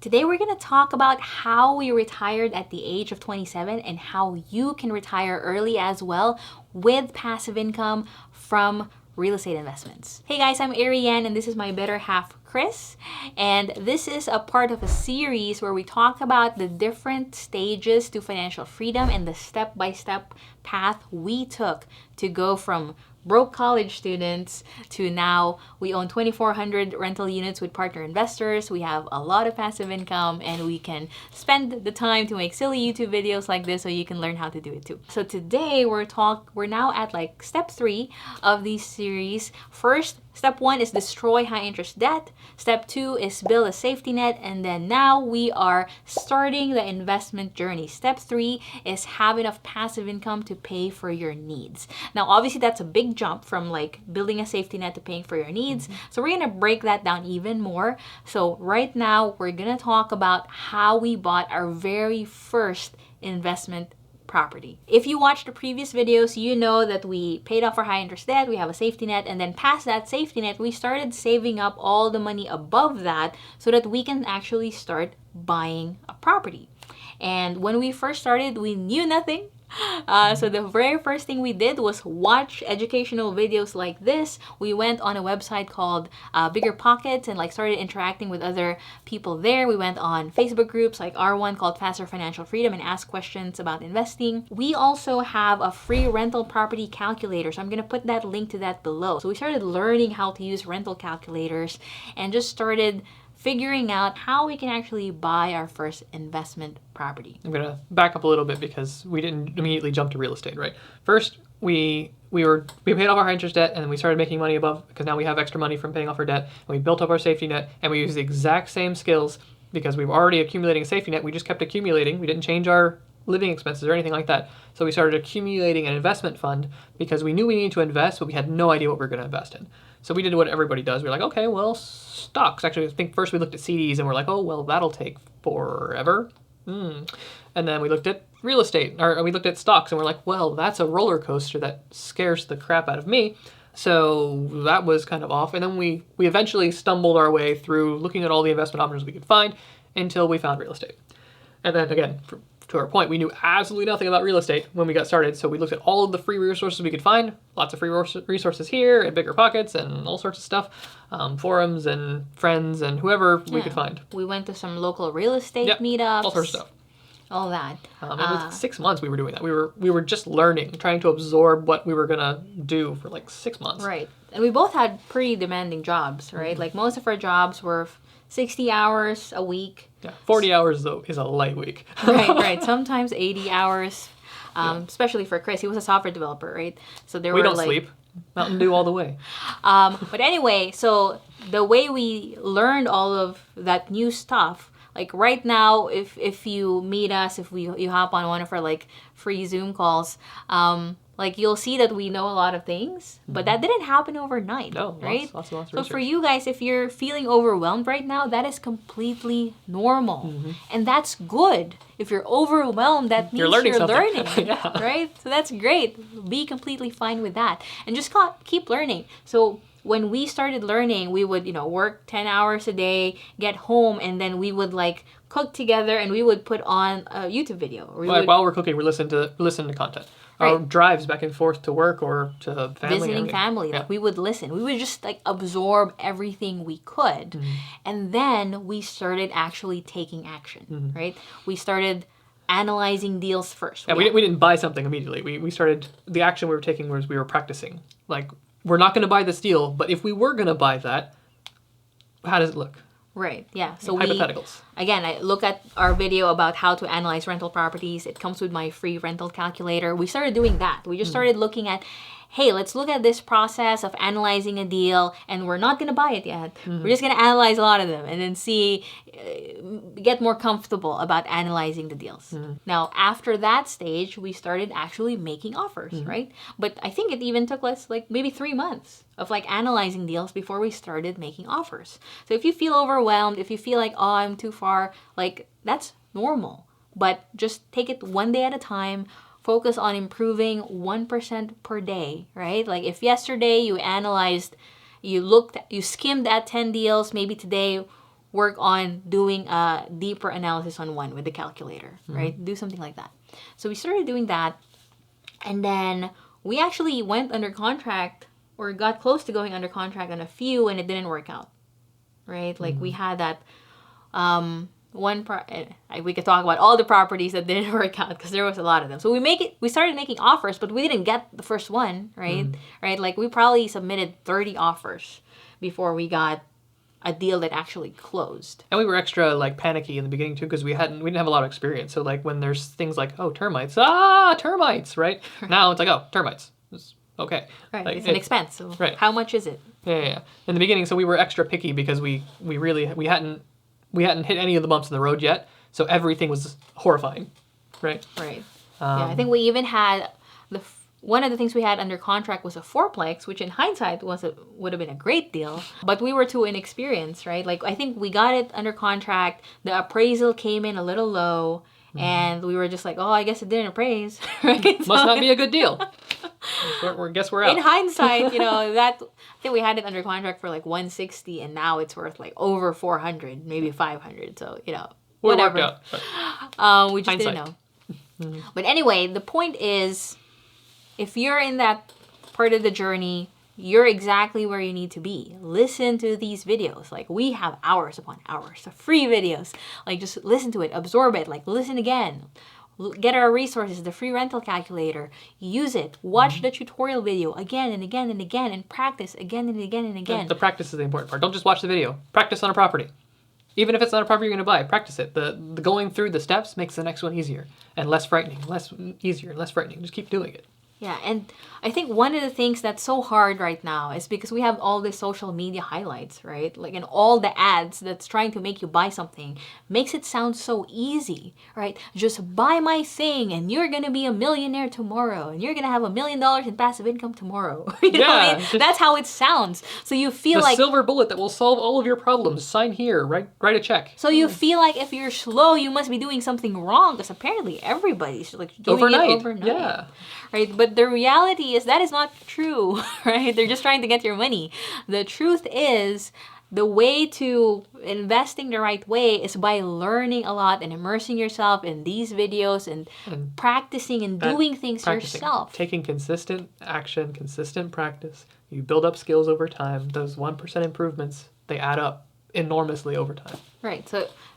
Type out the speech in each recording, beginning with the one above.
Today we're going to talk about how we retired at the age of 27 and how you can retire early as well with passive income from real estate investments. Hey guys, I'm Ariane and this is my better half, Chris. And this is a part of a series where we talk about the different stages to financial freedom and the step-by-step path we took to go from broke college students to now we own 2,400 rental units with partner investors. We have a lot of passive income and we can spend the time to make silly YouTube videos like this so you can learn how to do it too. So today we're now at like step 3 of this series. First, step 1 is destroy high interest debt. Step 2 is build a safety net. And then now we are starting the investment journey. Step 3 is have enough passive income to pay for your needs. Now, obviously that's a big jump from like building a safety net to paying for your needs. So we're going to break that down even more. So right now we're going to talk about how we bought our very first investment property. If you watched the previous videos, you know that we paid off our high interest debt, we have a safety net, and then past that safety net, we started saving up all the money above that so that we can actually start buying a property. And when we first started, we knew nothing. So the very first thing we did was watch educational videos like this. We went on a website called Bigger Pockets and like started interacting with other people there. We went on Facebook groups like our one called Faster Financial Freedom and asked questions about investing. We also have a free rental property calculator. So I'm going to put that link to that below. So we started learning how to use rental calculators and just started figuring out how we can actually buy our first investment property. I'm going to back up a little bit because we didn't immediately jump to real estate, right? First, we paid off our high interest debt and then we started making money above because now we have extra money from paying off our debt and we built up our safety net and we used the exact same skills because we were already accumulating a safety net. We just kept accumulating. We didn't change our living expenses or anything like that. So we started accumulating an investment fund because we knew we needed to invest, but we had no idea what we were going to invest in. So we did what everybody does. We're like, okay, well, stocks. Actually, I think first we looked at CDs and we're like, oh, well, that'll take forever. And then we looked at real estate, or we looked at stocks and we're like, well, that's a roller coaster that scares the crap out of me. So that was kind of off. And then we eventually stumbled our way through looking at all the investment options we could find until we found real estate. And then again, to our point, we knew absolutely nothing about real estate when we got started. So we looked at all of the free resources we could find. Lots of free resources here and Bigger Pockets and all sorts of stuff. Forums and friends and whoever we could find. We went to some local real estate meetups. All sorts of stuff. All that. And with 6 months we were doing that. We were just learning, trying to absorb what we were going to do for like 6 months. Right. And we both had pretty demanding jobs, right? Like most of our jobs were 60 hours a week. Yeah, 40 hours though is a light week. right. Sometimes 80 hours, especially for Chris. He was a software developer, right? So we don't sleep. Mountain Dew all the way. But anyway, so the way we learned all of that new stuff, like right now, if you meet us, you hop on one of our like free Zoom calls, like you'll see that we know a lot of things, but that didn't happen overnight, right? Lots of so for you guys, if you're feeling overwhelmed right now, that is completely normal, and that's good. If you're overwhelmed, that means you're learning, right? So that's great. Be completely fine with that, and just keep learning. So when we started learning, we would, work 10 hours a day, get home, and then we would like cook together, and we would put on a YouTube video. While we're cooking, we listen to content. Right. Our drives back and forth to work or to family. Visiting family. Like we would listen. We would just like absorb everything we could. And then we started actually taking action, right? We started analyzing deals first. Yeah, we didn't buy something immediately. We started, the action we were taking was we were practicing. Like, we're not going to buy this deal, but if we were going to buy that, how does it look? Right, yeah. So hypotheticals. I look at our video about how to analyze rental properties. It comes with my free rental calculator. We started doing that. We just started looking at, hey, let's look at this process of analyzing a deal, and we're not going to buy it yet. We're just going to analyze a lot of them and then get more comfortable about analyzing the deals. Now, after that stage, we started actually making offers, right? But I think it even took us like maybe 3 months of like analyzing deals before we started making offers. So if you feel overwhelmed, if you feel like, oh, I'm too far, like that's normal. But just take it one day at a time. Focus on improving 1% per day, right? Like if yesterday you skimmed at 10 deals, maybe today work on doing a deeper analysis on one with the calculator, right? Do something like that. So we started doing that, and then we actually went under contract or got close to going under contract on a few, and it didn't work out, right? Like we had that we could talk about all the properties that didn't work out because there was a lot of them. So we started making offers, but we didn't get the first one, right? Right? Like we probably submitted 30 offers before we got a deal that actually closed. And we were extra like panicky in the beginning too because we didn't have a lot of experience. So like when there's things like, oh, termites, termites, right? Now it's like, oh, termites. It's okay. Right. Like, It's an expense. So right. How much is it? Yeah. In the beginning, so we were extra picky because we hadn't hit any of the bumps in the road yet. So everything was horrifying, right? Right. Yeah, I think we even had one of the things we had under contract was a fourplex, which in hindsight would have been a great deal, but we were too inexperienced, right? Like I think we got it under contract, the appraisal came in a little low, and we were just like, oh, I guess it didn't appraise, right? Must not be a good deal. Guess we're out. In hindsight, I think we had it under contract for like 160, and now it's worth like over 400, maybe 500. So whatever. Worked out. We just Hindsight. didn't know. But anyway, the point is, if you're in that part of the journey, you're exactly where you need to be. Listen to these videos. Like we have hours upon hours of free videos. Like just listen to it, absorb it, like listen again. Get our resources, the free rental calculator. Use it. Watch the tutorial video again and again and again and practice again and again and again. The practice is the important part. Don't just watch the video. Practice on a property. Even if it's not a property you're going to buy, practice it. The going through the steps makes the next one easier and less frightening. Less frightening. Just keep doing it. Yeah, and I think one of the things that's so hard right now is because we have all the social media highlights, right? Like, and all the ads that's trying to make you buy something makes it sound so easy, right? Just buy my thing and you're going to be a millionaire tomorrow and you're going to have $1 million in passive income tomorrow. You know what I mean? That's how it sounds. So you feel like... the silver bullet that will solve all of your problems. Sign here. Write a check. So you feel like if you're slow, you must be doing something wrong because apparently everybody's like doing it overnight. Yeah. Right? But the reality is that is not true, right? They're just trying to get your money. The truth is, the way to investing the right way is by learning a lot and immersing yourself in these videos and practicing and doing things yourself. Taking consistent action, consistent practice. You build up skills over time. Those 1% improvements, they add up enormously over time. Right.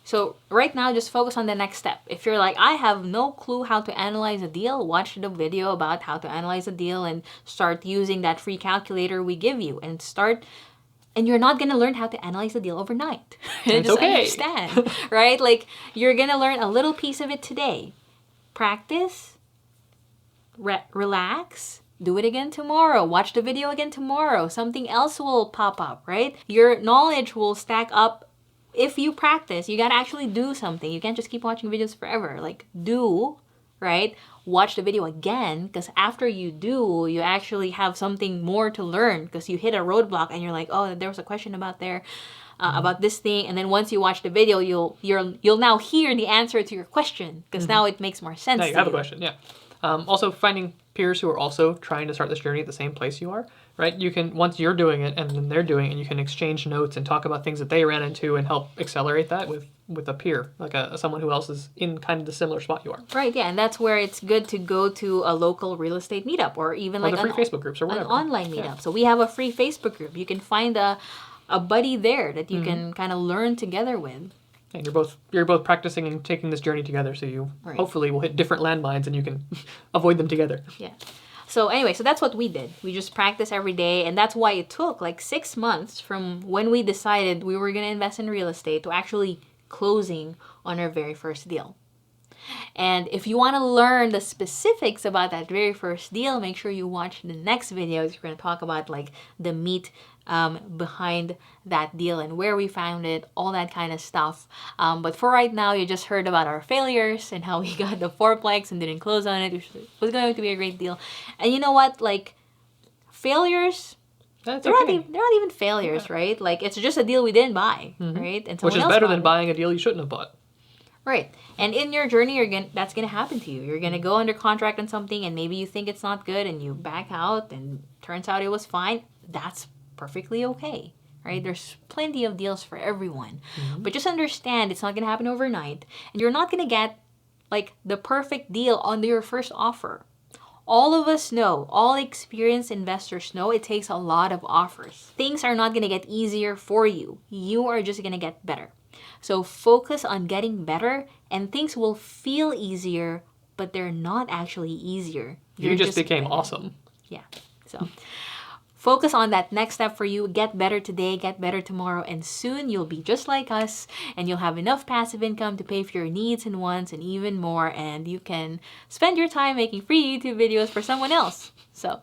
So right now, just focus on the next step. If you're like, I have no clue how to analyze a deal, watch the video about how to analyze a deal and start using that free calculator we give you and you're not going to learn how to analyze a deal overnight. It's just okay. Understand, right? Like you're going to learn a little piece of it today. Practice, relax, do it again tomorrow. Watch the video again tomorrow. Something else will pop up, right? Your knowledge will stack up. If you practice, you gotta actually do something. You can't just keep watching videos forever. Like, right? Watch the video again, because after you do, you actually have something more to learn because you hit a roadblock and you're like, oh, there was a question about this thing. And then once you watch the video, you'll now hear the answer to your question because now it makes more sense. Now you have a question, yeah. Also, finding peers who are also trying to start this journey at the same place you are, right? You can, once you're doing it and then they're doing it, and you can exchange notes and talk about things that they ran into and help accelerate that with a peer, like someone who else is in kind of the similar spot you are. Right, yeah, and that's where it's good to go to a local real estate meetup or even like the free Facebook groups or whatever. An online meetup. Yeah. So we have a free Facebook group. You can find a buddy there that you can kind of learn together with. And you're both practicing and taking this journey together, so you hopefully will hit different landmines and you can avoid them together. Yeah. So anyway, so that's what we did. We just practice every day, and that's why it took like 6 months from when we decided we were going to invest in real estate to actually closing on our very first deal. And if you want to learn the specifics about that very first deal, make sure you watch the next videos. We're going to talk about like the meat behind that deal and where we found it, all that kind of stuff. But for right now, you just heard about our failures and how we got the fourplex and didn't close on it, which was going to be a great deal. And you know what? Like, failures... They're not even failures, right? Like, it's just a deal we didn't buy, right? And which is better than buying a deal you shouldn't have bought. Right. And in your journey, that's going to happen to you. You're going to go under contract on something and maybe you think it's not good and you back out and turns out it was fine. That's perfectly okay, right? There's plenty of deals for everyone. But just understand it's not going to happen overnight. And you're not going to get like the perfect deal on your first offer. All of us know, all experienced investors know it takes a lot of offers. Things are not going to get easier for you. You are just going to get better. So focus on getting better and things will feel easier, but they're not actually easier. You just became better. awesome. Yeah. So focus on that next step for you. Get better today, get better tomorrow, and soon you'll be just like us and you'll have enough passive income to pay for your needs and wants and even more, and you can spend your time making free YouTube videos for someone else. So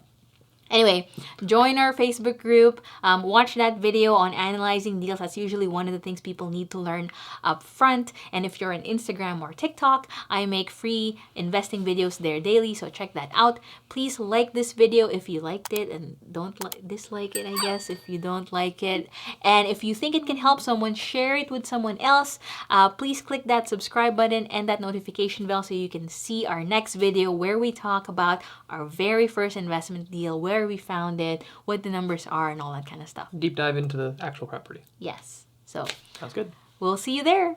anyway, join our Facebook group. Watch that video on analyzing deals. That's usually one of the things people need to learn up front. And if you're on Instagram or TikTok, I make free investing videos there daily, so check that out. Please like this video if you liked it, and don't dislike it, I guess, if you don't like it. And if you think it can help someone, share it with someone else. Please click that subscribe button and that notification bell so you can see our next video where we talk about our very first investment deal, where we found it, what the numbers are, and all that kind of stuff. Deep dive into the actual property. Yes. So Sounds good. we'll see you there.